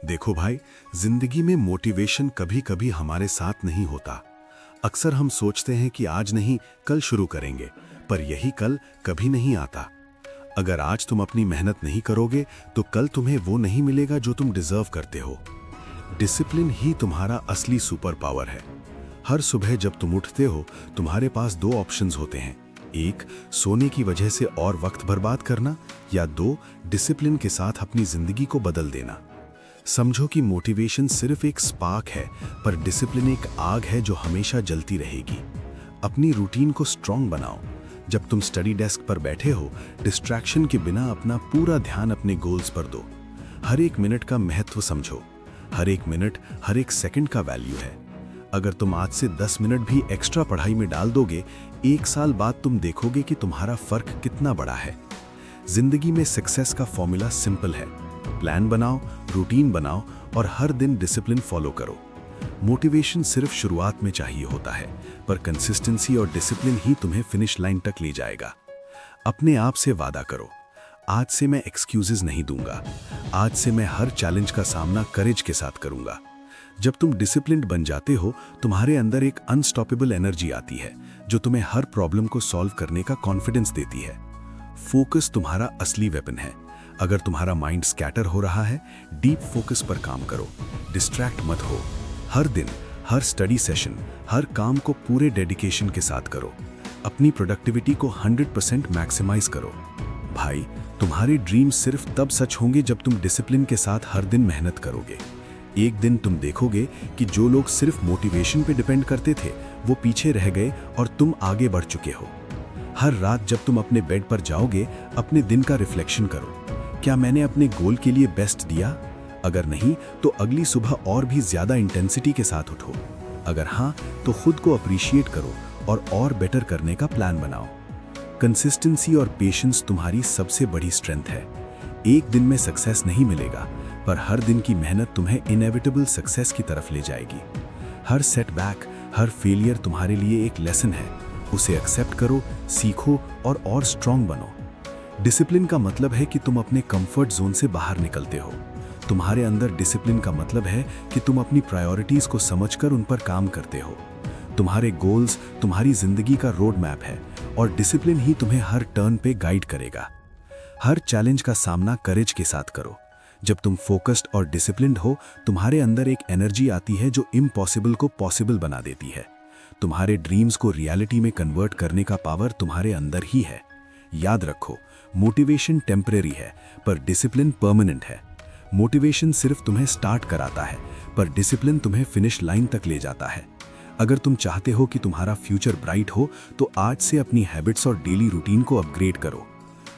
देखो भाई, जिंदगी में मोटिवेशन कभी कभी हमारे साथ नहीं होता। अक्सर हम सोचते हैं कि आज नहीं कल शुरू करेंगे, पर यही कल कभी नहीं आता। अगर आज तुम अपनी मेहनत नहीं करोगे तो कल तुम्हें वो नहीं मिलेगा जो तुम डिजर्व करते हो। डिसिप्लिन ही तुम्हारा असली सुपर पावर है। हर सुबह जब तुम उठते हो तुम्हारे पास दो ऑप्शंस होते हैं। एक, सोने की वजह से और वक्त बर्बाद करना, या दो, डिसिप्लिन के साथ अपनी जिंदगी को बदल देना। समझो कि मोटिवेशन सिर्फ एक स्पार्क है, पर डिसिप्लिन एक आग है जो हमेशा जलती रहेगी। अपनी रूटीन को स्ट्रॉन्ग बनाओ। जब तुम स्टडी डेस्क पर बैठे हो, डिस्ट्रैक्शन के बिना अपना पूरा ध्यान अपने गोल्स पर दो। हर एक मिनट का महत्व समझो। हर एक मिनट, हर एक सेकंड का वैल्यू है। अगर तुम आज से 10 मिनट भी एक्स्ट्रा पढ़ाई में डाल दोगे, 1 साल बाद तुम देखोगे कि तुम्हारा फर्क कितना बड़ा है। जिंदगी में सक्सेस का फॉर्मूला सिंपल है। प्लान बनाओ, रूटीन बनाओ और हर दिन डिसिप्लिन फॉलो करो। मोटिवेशन सिर्फ शुरुआत में चाहिए होता है, पर कंसिस्टेंसी और डिसिप्लिन ही तुम्हें फिनिश लाइन तक ले जाएगा। अपने आप से वादा करो, आज से मैं एक्सक्यूजेस नहीं दूंगा। आज से मैं हर चैलेंज का सामना करेज के साथ करूंगा। जब तुम डिसिप्लिन्ड बन जाते हो, तुम्हारे अंदर एक अनस्टॉपेबल एनर्जी आती है जो तुम्हें हर प्रॉब्लम को सॉल्व करने का कॉन्फिडेंस देती है। फोकस तुम्हारा असली वेपन है। अगर तुम्हारा माइंड स्कैटर हो रहा है, डीप फोकस पर काम करो। डिस्ट्रैक्ट मत हो। हर दिन, हर स्टडी सेशन, हर काम को पूरे डेडिकेशन के साथ करो। अपनी प्रोडक्टिविटी को 100% मैक्सिमाइज करो। भाई, तुम्हारे ड्रीम्स सिर्फ तब सच होंगे जब तुम डिसिप्लिन के साथ हर दिन मेहनत करोगे। एक दिन तुम देखोगे कि जो लोग सिर्फ मोटिवेशन पे डिपेंड करते थे, वो पीछे रह गए और तुम आगे बढ़ चुके हो। हर रात जब तुम अपने बेड पर जाओगे, अपने दिन का रिफ्लेक्शन करो। क्या मैंने अपने गोल के लिए बेस्ट दिया? अगर नहीं, तो अगली सुबह और भी ज्यादा इंटेंसिटी के साथ उठो। अगर हाँ, तो खुद को अप्रिशिएट करो और बेटर करने का प्लान बनाओ। कंसिस्टेंसी और पेशेंस तुम्हारी सबसे बड़ी स्ट्रेंथ है। एक दिन में सक्सेस नहीं मिलेगा, पर हर दिन की मेहनत तुम्हें इनएविटेबल सक्सेस की तरफ ले जाएगी। हर सेटबैक, हर फेलियर तुम्हारे लिए एक लेसन है। उसे एक्सेप्ट करो, सीखो और स्ट्रांग बनो। डिसिप्लिन का मतलब है कि तुम अपने कंफर्ट जोन से बाहर निकलते हो। तुम्हारे अंदर डिसिप्लिन का मतलब है कि तुम अपनी प्रायोरिटीज को समझकर उन पर काम करते हो। तुम्हारे गोल्स तुम्हारी जिंदगी का रोड मैप है और डिसिप्लिन ही तुम्हें हर टर्न पे गाइड करेगा। हर चैलेंज का सामना करेज के साथ करो। जब तुम फोकस्ड और डिसिप्लिन्ड हो, तुम्हारे अंदर एक एनर्जी आती है जो इम्पॉसिबल को पॉसिबल बना देती है। तुम्हारे ड्रीम्स को रियलिटी में कन्वर्ट करने का पावर तुम्हारे अंदर ही है। याद रखो, मोटिवेशन टेम्परेरी है, पर डिसिप्लिन परमानेंट है। मोटिवेशन सिर्फ तुम्हें स्टार्ट कराता है, पर डिसिप्लिन तुम्हें फिनिश लाइन तक ले जाता है। अगर तुम चाहते हो कि तुम्हारा फ्यूचर ब्राइट हो, तो आज से अपनी हैबिट्स और डेली रूटीन को अपग्रेड करो।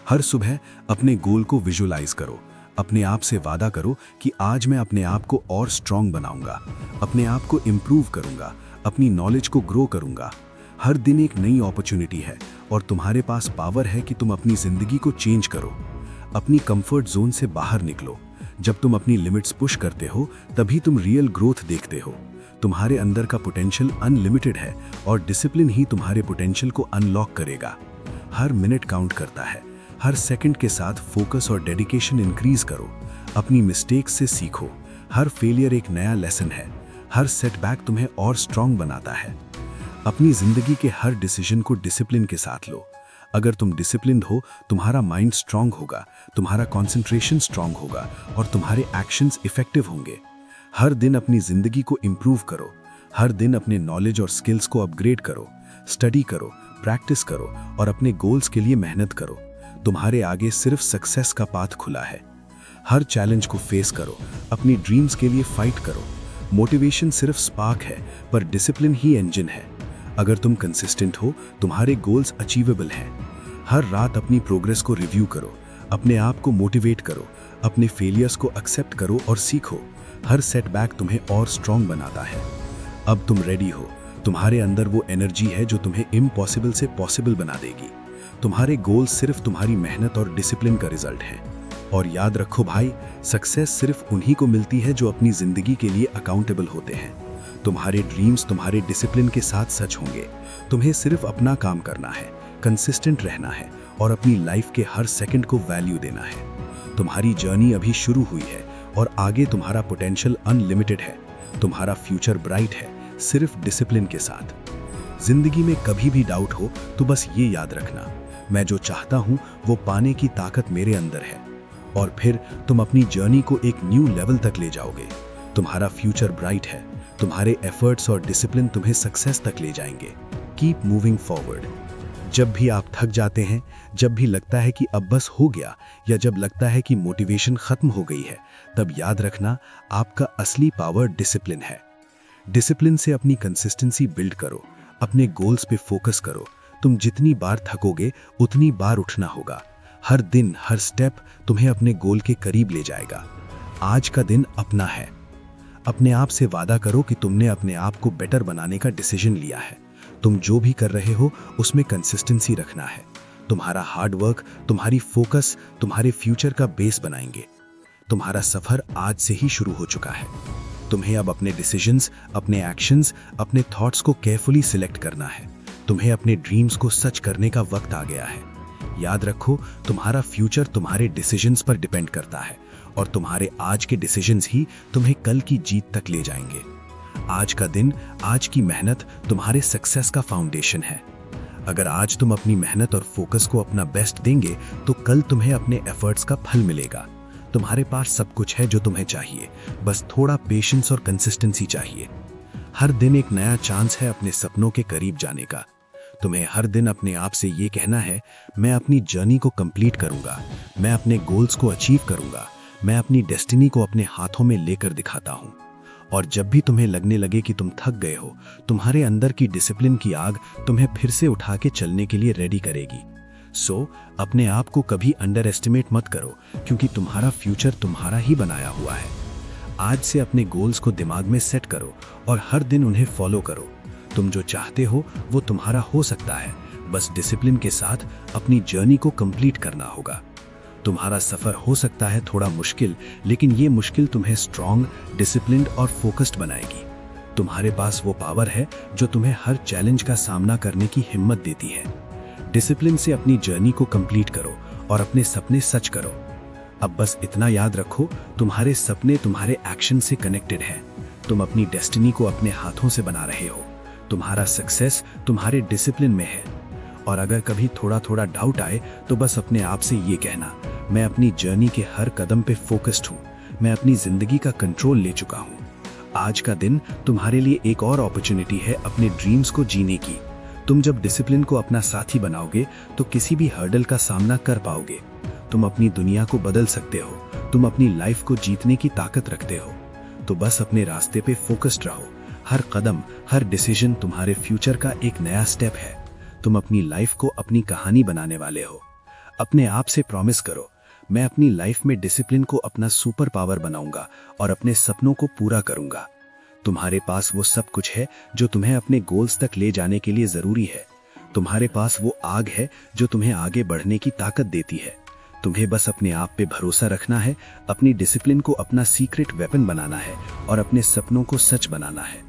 हर सुबह अपने गोल को विजुअलाइज करो। अपने आप से वादा करो कि आज मैं अपने आप को और स्ट्रांग बनाऊंगा, अपने आप को इम्प्रूव करूंगा, अपनी नॉलेज को ग्रो करूंगा। हर दिन एक नई अपॉर्चुनिटी है और तुम्हारे पास पावर है कि तुम अपनी जिंदगी को चेंज करो। अपनी कंफर्ट जोन से बाहर निकलो। जब तुम अपनी लिमिट्स पुश करते हो, तभी तुम रियल ग्रोथ देखते हो। तुम्हारे अंदर का पोटेंशियल अनलिमिटेड है और डिसिप्लिन ही तुम्हारे पोटेंशियल को अनलॉक करेगा। हर मिनट काउंट करता है। हर सेकंड के साथ फोकस और डेडिकेशन इंक्रीज करो। अपनी मिस्टेक्स से सीखो। हर फेलियर एक नया लेसन है। हर सेटबैक तुम्हें और स्ट्रांग बनाता है। अपनी जिंदगी के हर डिसीजन को डिसिप्लिन के साथ लो। अगर तुम डिसिप्लिन्ड हो, तुम्हारा माइंड स्ट्रांग होगा, तुम्हारा कंसंट्रेशन स्ट्रांग होगा और तुम्हारे एक्शंस इफेक्टिव होंगे। हर दिन अपनी जिंदगी को इम्प्रूव करो। हर दिन अपने नॉलेज और स्किल्स को अपग्रेड करो। स्टडी करो, प्रैक्टिस करो और अपने गोल्स के लिए मेहनत करो। तुम्हारे आगे सिर्फ सक्सेस का पाथ खुला है। हर चैलेंज को फेस करो। अपनी ड्रीम्स के लिए फाइट करो। मोटिवेशन सिर्फ स्पार्क है, पर डिसिप्लिन ही इंजन है। अगर तुम कंसिस्टेंट हो, तुम्हारे गोल्स अचीवेबल हैं। हर रात अपनी प्रोग्रेस को रिव्यू करो। अपने आप को मोटिवेट करो। अपने फेलियर्स को एक्सेप्ट करो और सीखो। हर सेटबैक तुम्हें और स्ट्रांग बनाता है। अब तुम रेडी हो। तुम्हारे अंदर वो एनर्जी है जो तुम्हें इम्पॉसिबल से पॉसिबल बना देगी। तुम्हारे गोल्स सिर्फ तुम्हारी मेहनत और डिसिप्लिन का रिजल्ट है। और याद रखो भाई, सक्सेस सिर्फ उन्हीं को मिलती है जो अपनी जिंदगी के लिए अकाउंटेबल होते हैं। तुम्हारे ड्रीम्स तुम्हारे डिसिप्लिन के साथ सच होंगे। तुम्हें सिर्फ अपना काम करना है, कंसिस्टेंट रहना है और अपनी लाइफ के हर सेकंड को वैल्यू देना है। तुम्हारी जर्नी अभी शुरू हुई है और आगे तुम्हारा पोटेंशियल अनलिमिटेड है, तुम्हारा फ्यूचर ब्राइट है, सिर्फ डिसिप्लिन के साथ। जिंदगी में कभी भी डाउट हो तो बस ये याद रखना, मैं जो चाहता हूँ वो पाने की ताकत मेरे अंदर है। और फिर तुम अपनी जर्नी को एक न्यू लेवल तक ले जाओगे। तुम्हारा फ्यूचर ब्राइट है, तुम्हारे एफर्ट्स और डिसिप्लिन तुम्हें सक्सेस तक ले जाएंगे। Keep moving forward. जब भी आप थक जाते हैं, जब भी लगता है कि अब बस हो गया, या जब लगता है कि मोटिवेशन खत्म हो गई है, तब याद रखना आपका असली पावर डिसिप्लिन है। डिसिप्लिन से अपनी कंसिस्टेंसी बिल्ड करो, अपने गोल्स पे फोकस करो। तुम जितनी बार थकोगे उतनी बार उठना होगा। हर दिन, हर स्टेप तुम्हें अपने गोल के करीब ले जाएगा। आज का दिन अपना है। अपने आप से वादा करो कि तुमने अपने आप को बेटर बनाने का डिसीजन लिया है। तुम जो भी कर रहे हो उसमें कंसिस्टेंसी रखना है। तुम्हारा हार्ड वर्क, तुम्हारी फोकस तुम्हारे फ्यूचर का बेस बनाएंगे। तुम्हारा सफर आज से ही शुरू हो चुका है। तुम्हें अब अपने डिसीजंस, अपने एक्शंस, अपने थॉट्स को केयरफुली सिलेक्ट करना है। तुम्हें अपने ड्रीम्स को सच करने का वक्त आ गया है। याद रखो, तुम्हारा फ्यूचर तुम्हारे डिसीजंस पर डिपेंड करता है, और तुम्हारे आज के डिसीजंस ही तुम्हें कल की जीत तक ले जाएंगे। आज का दिन, आज की मेहनत तुम्हारे सक्सेस का फाउंडेशन है। अगर आज तुम अपनी मेहनत और फोकस को अपना बेस्ट देंगे तो कल तुम्हें अपने एफर्ट्स का फल मिलेगा। तुम्हारे पास सब कुछ है जो तुम्हें चाहिए, बस थोड़ा पेशेंस और कंसिस्टेंसी चाहिए। हर दिन एक नया चांस है अपने सपनों के करीब जाने का। तुम्हें हर दिन अपने आप से ये कहना है, मैं अपनी जर्नी को कंप्लीट करूंगा, मैं अपने गोल्स को अचीव करूंगा, मैं अपनी डेस्टिनी को अपने हाथों में लेकर दिखाता हूं। और जब भी तुम्हें लगने लगे कि तुम थक गए हो, तुम्हारे अंदर की डिसिप्लिन की आग तुम्हें फिर से उठा के चलने के लिए रेडी करेगी। सो अपने आप को कभी अंडर एस्टिमेट मत करो, क्योंकि तुम्हारा फ्यूचर तुम्हारा ही बनाया हुआ है। आज से अपने गोल्स को दिमाग में सेट करो और हर दिन उन्हें फॉलो करो। तुम जो चाहते हो वो तुम्हारा हो सकता है, बस डिसिप्लिन के साथ अपनी जर्नी को कंप्लीट करना होगा। तुम्हारा सफर हो सकता है थोड़ा मुश्किल, लेकिन ये मुश्किल तुम्हें स्ट्रांग, डिसिप्लिन्ड और फोकस्ड बनाएगी। तुम्हारे पास वो पावर है जो तुम्हें हर चैलेंज का सामना करने की हिम्मत देती है। डिसिप्लिन से अपनी जर्नी को कंप्लीट करो और अपने सपने सच करो। अब बस इतना याद रखो, तुम्हारे सपने तुम्हारे एक्शन से कनेक्टेड हैं। तुम अपनी डेस्टिनी को अपने हाथों से बना रहे हो। तुम्हारा सक्सेस तुम्हारे डिसिप्लिन में है। और अगर कभी थोड़ा थोड़ा डाउट आए तो बस अपने आप से ये कहना, मैं अपनी जर्नी के हर कदम पे फोकस्ड हूँ, मैं अपनी जिंदगी का कंट्रोल ले चुका हूँ। आज का दिन तुम्हारे लिए एक और अपॉर्चुनिटी है अपने ड्रीम्स को जीने की। तुम जब डिसिप्लिन को अपना साथी बनाओगे तो किसी भी हर्डल का सामना कर पाओगे। तुम अपनी दुनिया को बदल सकते हो, तुम अपनी लाइफ को जीतने की ताकत रखते हो। तो बस अपने रास्ते पे फोकस्ड रहो। हर कदम, हर डिसीजन तुम्हारे फ्यूचर का एक नया स्टेप है। तुम अपनी लाइफ को अपनी कहानी बनाने वाले हो। अपने आप से प्रॉमिस करो, मैं अपनी लाइफ में डिसिप्लिन को अपना सुपर पावर बनाऊंगा और अपने सपनों को पूरा करूंगा। तुम्हारे पास वो सब कुछ है जो तुम्हें अपने गोल्स तक ले जाने के लिए जरूरी है। तुम्हारे पास वो आग है जो तुम्हें आगे बढ़ने की ताकत देती है। तुम्हें बस अपने आप पे भरोसा रखना है, अपनी डिसिप्लिन को अपना सीक्रेट वेपन बनाना है और अपने सपनों को सच बनाना है।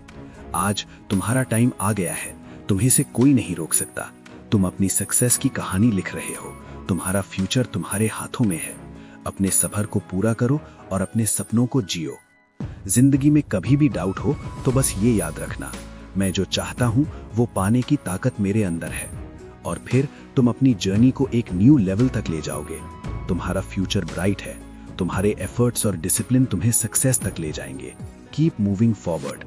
आज तुम्हारा टाइम आ गया है, तुम्हें से कोई नहीं रोक सकता। तुम अपनी सक्सेस की कहानी लिख रहे हो, तुम्हारा फ्यूचर तुम्हारे हाथों में है। अपने सफर को पूरा करो और अपने सपनों को जियो। जिंदगी में कभी भी डाउट हो तो बस ये याद रखना, मैं जो चाहता हूँ वो पाने की ताकत मेरे अंदर है। और फिर तुम अपनी जर्नी को एक न्यू लेवल तक ले जाओगे। तुम्हारा फ्यूचर ब्राइट है, तुम्हारे एफर्ट्स और डिसिप्लिन तुम्हें सक्सेस तक ले जाएंगे। Keep moving forward.